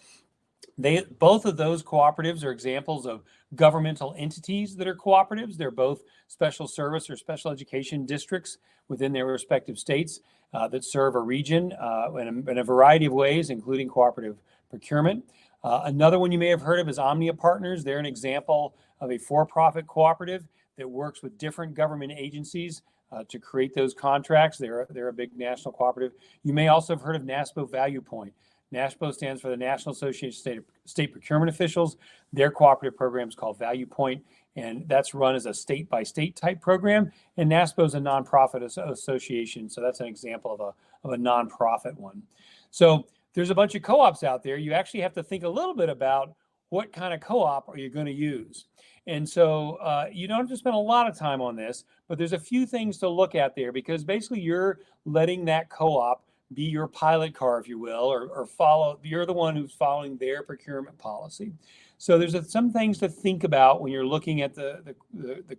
Both of those cooperatives are examples of governmental entities that are cooperatives. They're both special service or special education districts within their respective states that serve a region in a variety of ways, including cooperative procurement. Another one you may have heard of is Omnia Partners. They're an example of a for-profit cooperative that works with different government agencies to create those contracts. They're a big national cooperative. You may also have heard of NASPO Value Point. NASPO stands for the National Association of State Procurement Officials. Their cooperative program is called Value Point, and that's run as a state-by-state type program. And NASPO is a nonprofit association, so that's an example of a nonprofit one. So there's a bunch of co-ops out there. You actually have to think a little bit about what kind of co-op are you going to use. And so you don't have to spend a lot of time on this, but there's a few things to look at there, because basically you're letting that co-op be your pilot car, if you will, or follow. You're the one who's following their procurement policy. So there's some things to think about when you're looking at the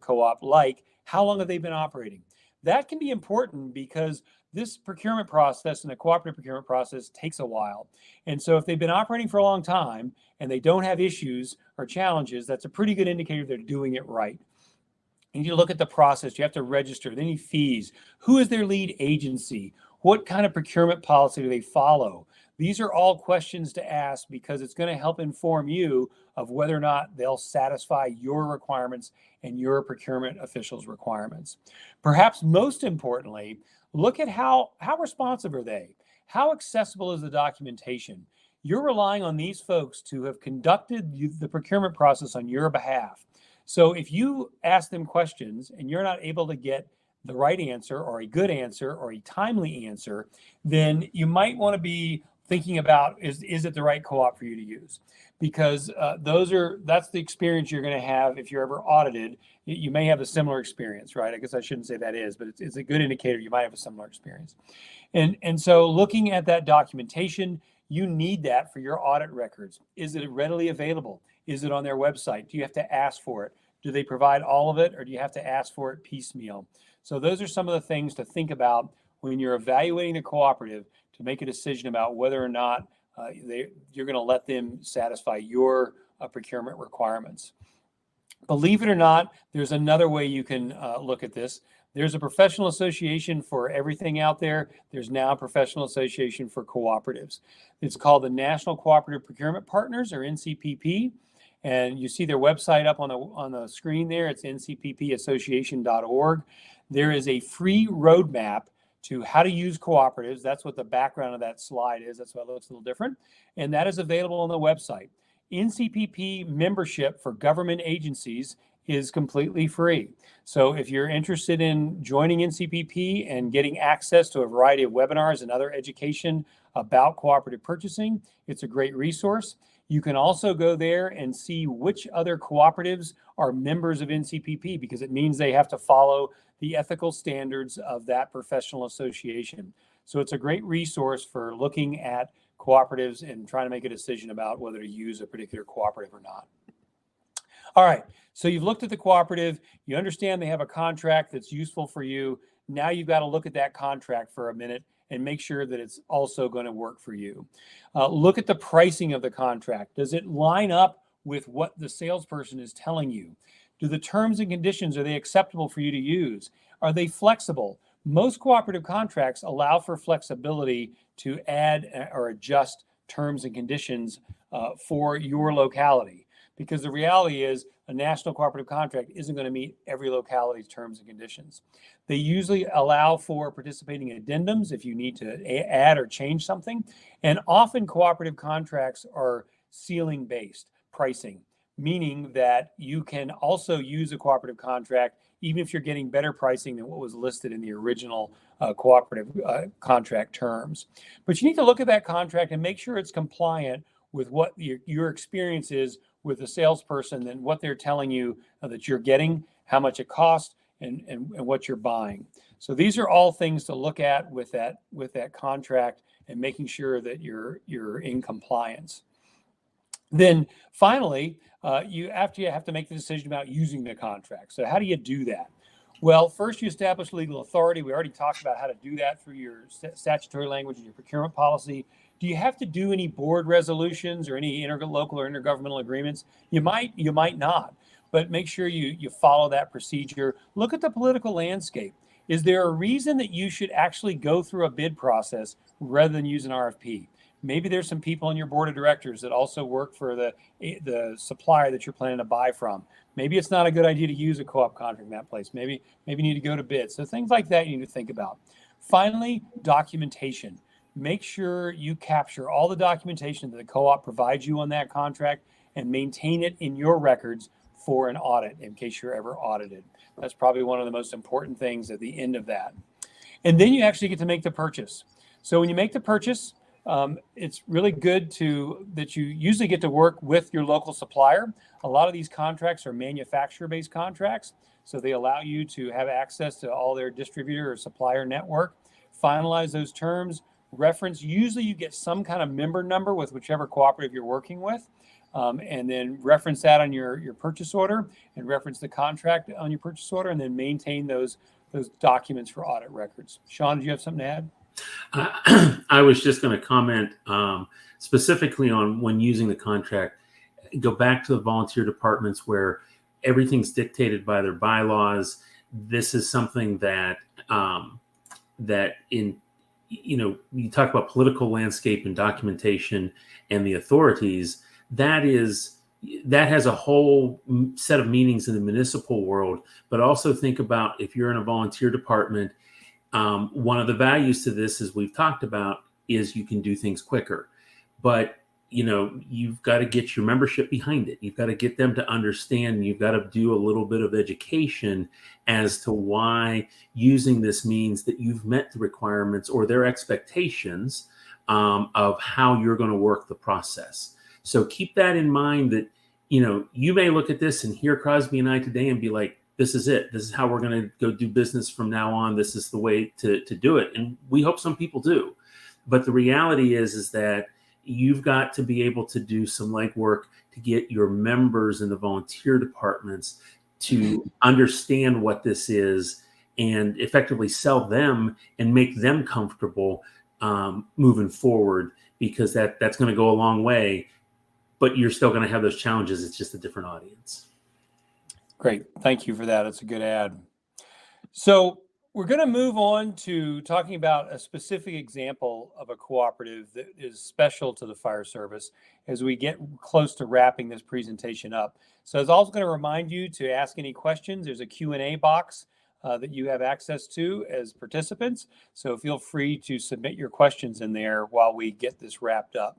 co-op, like how long have they been operating? That can be important because this procurement process and the cooperative procurement process takes a while. And so if they've been operating for a long time and they don't have issues or challenges, that's a pretty good indicator they're doing it right. And you look at the process, you have to register, they need fees. Who is their lead agency? What kind of procurement policy do they follow? These are all questions to ask because it's going to help inform you of whether or not they'll satisfy your requirements and your procurement officials' requirements. Perhaps most importantly, look at how responsive are they? How accessible is the documentation? You're relying on these folks to have conducted the procurement process on your behalf. So if you ask them questions and you're not able to get the right answer or a good answer or a timely answer, then you might want to be thinking about, is it the right co-op for you to use? Because that's the experience you're going to have if you're ever audited. You may have a similar experience, right? I guess I shouldn't say that is, but it's a good indicator you might have a similar experience. And so looking at that documentation, you need that for your audit records. Is it readily available? Is it on their website? Do you have to ask for it? Do they provide all of it, or do you have to ask for it piecemeal? So those are some of the things to think about when you're evaluating a cooperative to make a decision about whether or not you're going to let them satisfy your procurement requirements. Believe it or not, there's another way you can look at this. There's a professional association for everything out there. There's now a professional association for cooperatives. It's called the National Cooperative Procurement Partners, or NCPP. And you see their website up on the screen there. It's ncppassociation.org. There is a free roadmap to how to use cooperatives. That's what the background of that slide is. That's why it looks a little different. And that is available on the website. NCPP membership for government agencies is completely free. So if you're interested in joining NCPP and getting access to a variety of webinars and other education about cooperative purchasing, it's a great resource. You can also go there and see which other cooperatives are members of NCPP, because it means they have to follow the ethical standards of that professional association. So it's a great resource for looking at cooperatives and trying to make a decision about whether to use a particular cooperative or not. All right, so you've looked at the cooperative, you understand they have a contract that's useful for you. Now you've got to look at that contract for a minute and make sure that it's also going to work for you. Look at the pricing of the contract. Does it line up with what the salesperson is telling you? Do the terms and conditions, are they acceptable for you to use? Are they flexible? Most cooperative contracts allow for flexibility to add or adjust terms and conditions for your locality, because the reality is a national cooperative contract isn't going to meet every locality's terms and conditions. They usually allow for participating addendums if you need to add or change something. And often cooperative contracts are ceiling-based pricing, meaning that you can also use a cooperative contract even if you're getting better pricing than what was listed in the original cooperative contract terms. But you need to look at that contract and make sure it's compliant with what your experience is with the salesperson than what they're telling you that you're getting, how much it costs, and what you're buying. So these are all things to look at with that contract and making sure that you're in compliance. Then finally, you have to make the decision about using the contract. So how do you do that? Well, first you establish legal authority. We already talked about how to do that through your statutory language and your procurement policy. Do you have to do any board resolutions or any interlocal or intergovernmental agreements? You might not, but make sure you follow that procedure. Look at the political landscape. Is there a reason that you should actually go through a bid process rather than use an RFP? Maybe there's some people on your board of directors that also work for the supplier that you're planning to buy from. Maybe it's not a good idea to use a co-op contract in that place. Maybe you need to go to bid. So things like that you need to think about. Finally, documentation. Make sure you capture all the documentation that the co-op provides you on that contract and maintain it in your records for an audit in case you're ever audited. That's probably one of the most important things at the end of that. And then you actually get to make the purchase. So when you make the purchase, it's really good that you usually get to work with your local supplier. A lot of these contracts are manufacturer-based contracts, so they allow you to have access to all their distributor or supplier network. Finalize those terms. Reference, usually you get some kind of member number with whichever cooperative you're working with, and then reference that on your purchase order and reference the contract on your purchase order, and then maintain those documents for audit records. Sean, do you have something to add? I was just going to comment specifically on when using the contract. Go back to the volunteer departments where everything's dictated by their bylaws. This is something that you talk about political landscape and documentation and the authorities. That has a whole set of meanings in the municipal world. But also think about if you're in a volunteer department. One of the values to this, as we've talked about, is you can do things quicker. But, you've got to get your membership behind it. You've got to get them to understand. You've got to do a little bit of education as to why using this means that you've met the requirements or their expectations of how you're going to work the process. So keep that in mind that, you may look at this and hear Crosby and I today and be like, this is it. This is how we're going to go do business from now on. This is the way to do it. And we hope some people do. But the reality is that you've got to be able to do some legwork to get your members in the volunteer departments to understand what this is and effectively sell them and make them comfortable moving forward, because that's going to go a long way. But you're still going to have those challenges. It's just a different audience. Great. Thank you for that. It's a good add. So we're going to move on to talking about a specific example of a cooperative that is special to the fire service as we get close to wrapping this presentation up. So I was also going to remind you to ask any questions. There's a Q&A box that you have access to as participants. So feel free to submit your questions in there while we get this wrapped up.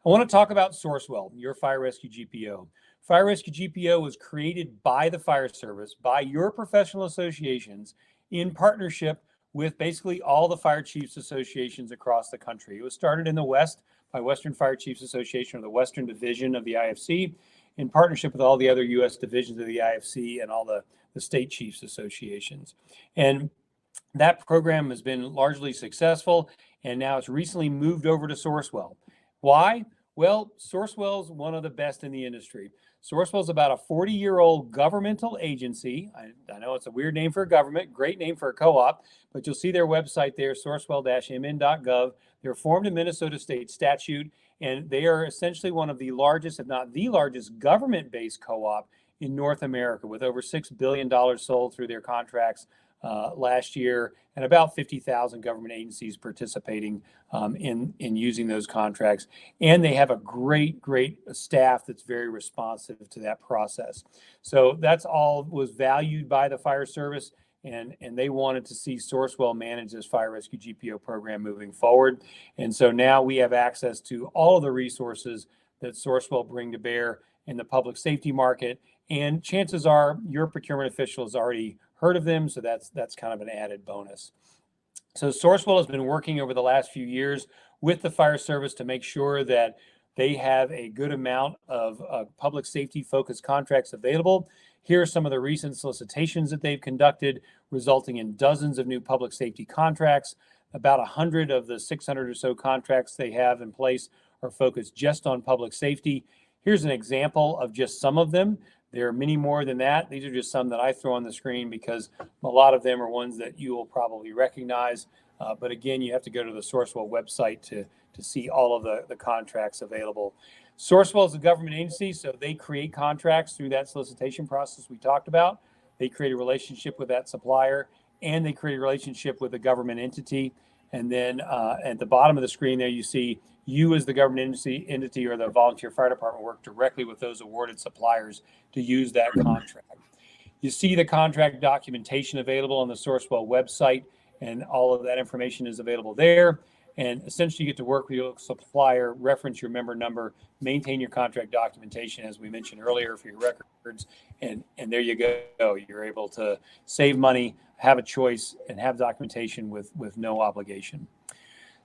I want to talk about Sourcewell, your fire rescue GPO. Fire Rescue GPO was created by the fire service, by your professional associations, in partnership with basically all the fire chiefs associations across the country. It was started in the West by Western Fire Chiefs Association, or the Western Division of the IFC, in partnership with all the other U.S. divisions of the IFC and all the state chiefs associations. And that program has been largely successful, and now it's recently moved over to Sourcewell. Why? Well, Sourcewell is one of the best in the industry. Sourcewell is about a 40-year-old governmental agency. I know it's a weird name for a government, great name for a co-op, but you'll see their website there, sourcewell-mn.gov. They're formed in Minnesota state statute, and they are essentially one of the largest, if not the largest, government-based co-op in North America, with over $6 billion sold through their contracts last year, and about 50,000 government agencies participating in using those contracts. And they have a great staff that's very responsive to that process. So that's all was valued by the fire service, and they wanted to see Sourcewell manage this fire rescue GPO program moving forward. And so now we have access to all of the resources that Sourcewell bring to bear in the public safety market. And chances are your procurement official has already heard of them, so that's kind of an added bonus. So Sourcewell has been working over the last few years with the fire service to make sure that They have a good amount of public safety focused contracts available. Here are some of the recent solicitations that they've conducted, resulting in dozens of new public safety contracts. About 100 of the 600 or so contracts they have in place are focused just on public safety. Here's an example of just some of them. There are many more than that. These are just some that I throw on the screen because a lot of them are ones that you will probably recognize. But again, you have to go to the Sourcewell website to see all of the contracts available. Sourcewell is a government agency, so they create contracts through that solicitation process we talked about. They create a relationship with that supplier, and they create a relationship with a government entity. And then at the bottom of the screen there, you see you as the government entity or the volunteer fire department work directly with those awarded suppliers to use that contract. You see the contract documentation available on the Sourcewell website, and all of that information is available there. And essentially, you get to work with your supplier, reference your member number, maintain your contract documentation, as we mentioned earlier, for your records. And there you go. You're able to save money, have a choice, and have documentation with no obligation.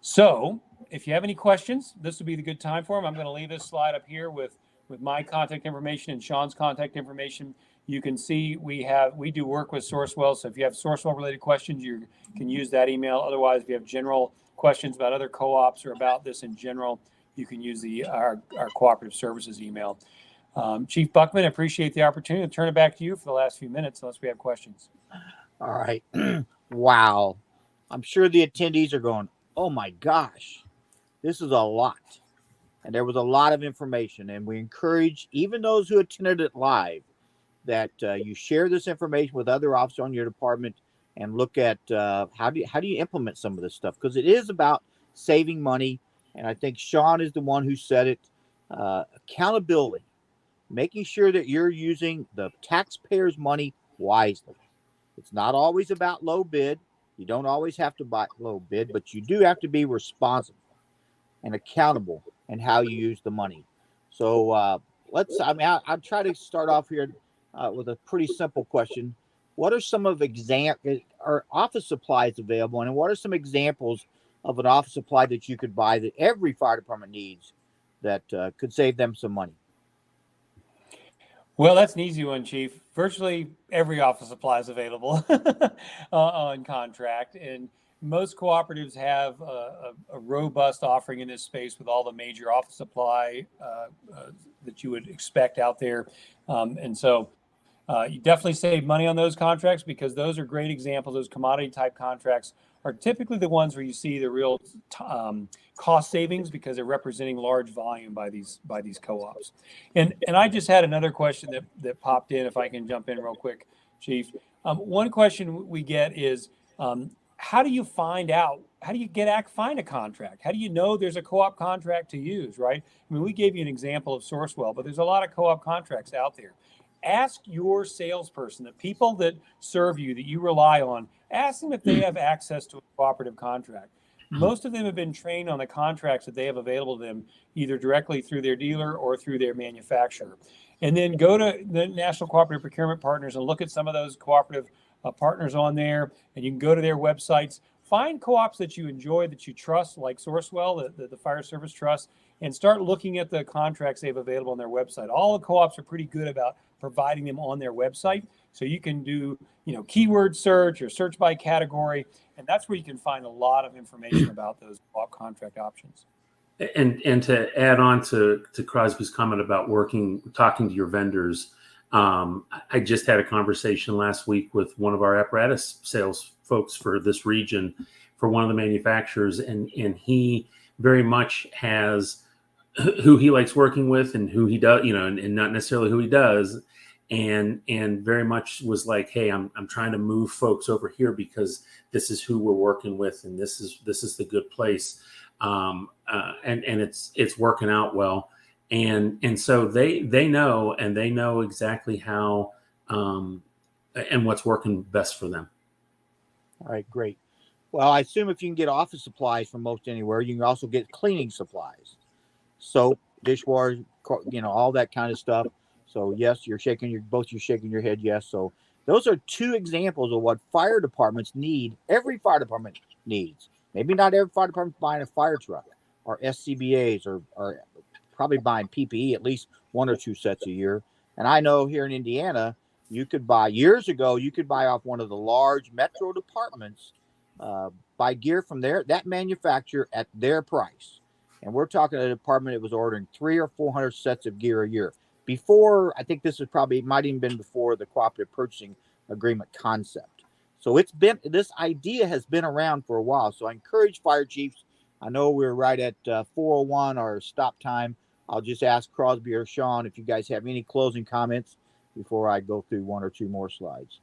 So if you have any questions, this would be the good time for them. I'm going to leave this slide up here with my contact information and Sean's contact information. You can see we do work with Sourcewell. So if you have Sourcewell related questions, you can use that email. Otherwise, if you have general questions about other co-ops or about this in general, you can use our cooperative services email. Chief Buckman, I appreciate the opportunity to turn it back to you for the last few minutes, unless we have questions. All right. Wow. I'm sure the attendees are going, oh my gosh, this is a lot. And there was a lot of information. And we encourage even those who attended it live that you share this information with other officers on your department and look at how do you implement some of this stuff, because it is about saving money. And I think Sean is the one who said it. Accountability, making sure that you're using the taxpayers' money wisely. It's not always about low bid. You don't always have to buy low bid, but you do have to be responsible and accountable in how you use the money. So I'll try to start off here with a pretty simple question. What are some of are office supplies available, and what are some examples of an office supply that you could buy that every fire department needs that could save them some money? Well, that's an easy one, Chief. Virtually every office supply is available on contract, and most cooperatives have a robust offering in this space with all the major office supply that you would expect out there. And so you definitely save money on those contracts, because those are great examples. Those commodity type contracts are typically the ones where you see the real cost savings, because they're representing large volume by these co-ops. And I just had another question that popped in, if I can jump in real quick, Chief. One question we get is, how do you find a contract? How do you know there's a co-op contract to use, right? I mean, we gave you an example of Sourcewell, but there's a lot of co-op contracts out there. Ask your salesperson, the people that serve you, that you rely on, ask them if they have access to a cooperative contract. Most of them have been trained on the contracts that they have available to them, either directly through their dealer or through their manufacturer. And then go to the National Cooperative Procurement Partners and look at some of those cooperative partners on there, and you can go to their websites. Find co-ops that you enjoy, that you trust, like Sourcewell, the fire service trusts, and start looking at the contracts they have available on their website. All the co-ops are pretty good about providing them on their website. So you can do, keyword search or search by category, and that's where you can find a lot of information about those co-op contract options. And to add on to Crosby's comment about talking to your vendors, I just had a conversation last week with one of our apparatus sales folks for this region, for one of the manufacturers, and he very much has who he likes working with and who he does, and not necessarily who he does, and very much was like, hey, I'm trying to move folks over here because this is who we're working with, and this is the good place, and it's working out well. And so they know exactly how and what's working best for them. All right, great. Well, I assume if you can get office supplies from most anywhere, you can also get cleaning supplies, soap, dishwasher, all that kind of stuff. So yes, you're shaking your head. Yes. So those are two examples of what fire departments need. Every fire department needs. Maybe not every fire department buying a fire truck or SCBAs or probably buying PPE at least 1 or 2 sets a year. And I know here in Indiana, you could buy years ago, you could buy off one of the large metro departments, buy gear from that manufacturer at their price. And we're talking a department that was ordering 300 or 400 sets of gear a year. Before, I think this is probably, might even been before the cooperative purchasing agreement concept. So this idea has been around for a while. So I encourage fire chiefs. I know we're right at 4:01, our stop time. I'll just ask Crosby or Sean if you guys have any closing comments before I go through 1 or 2 more slides.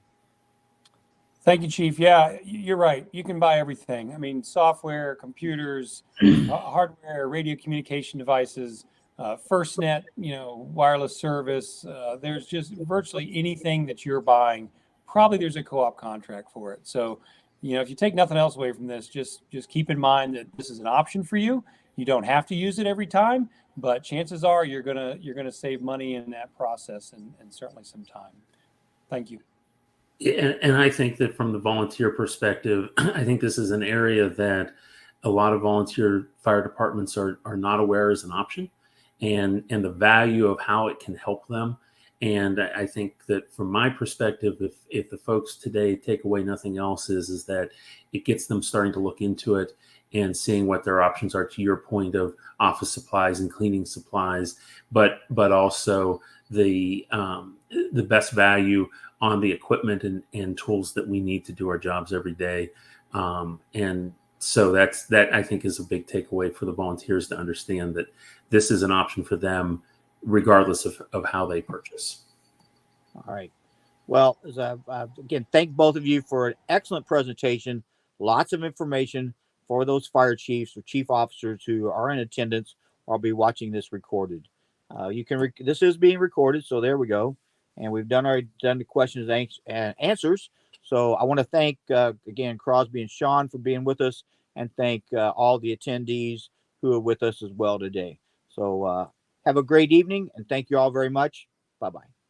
Thank you, Chief. Yeah, you're right. You can buy everything. I mean, software, computers, hardware, radio communication devices, FirstNet, wireless service. There's just virtually anything that you're buying. Probably there's a co-op contract for it. So, if you take nothing else away from this, just keep in mind that this is an option for you. You don't have to use it every time, but chances are you're gonna save money in that process and certainly some time. Thank you. And I think that from the volunteer perspective, I think this is an area that a lot of volunteer fire departments are not aware as an option, and the value of how it can help them. And I think that from my perspective, if the folks today take away nothing else, is that it gets them starting to look into it and seeing what their options are, to your point of office supplies and cleaning supplies, but also the best value on the equipment and tools that we need to do our jobs every day. And so that I think is a big takeaway for the volunteers, to understand that this is an option for them regardless of how they purchase. All right. Well, again, thank both of you for an excellent presentation. Lots of information for those fire chiefs or chief officers who are in attendance. I'll be watching this recorded. This is being recorded, so there we go. And we've done the questions and answers. So I want to thank again Crosby and Sean for being with us, and thank all the attendees who are with us as well today. So have a great evening, and thank you all very much. Bye-bye.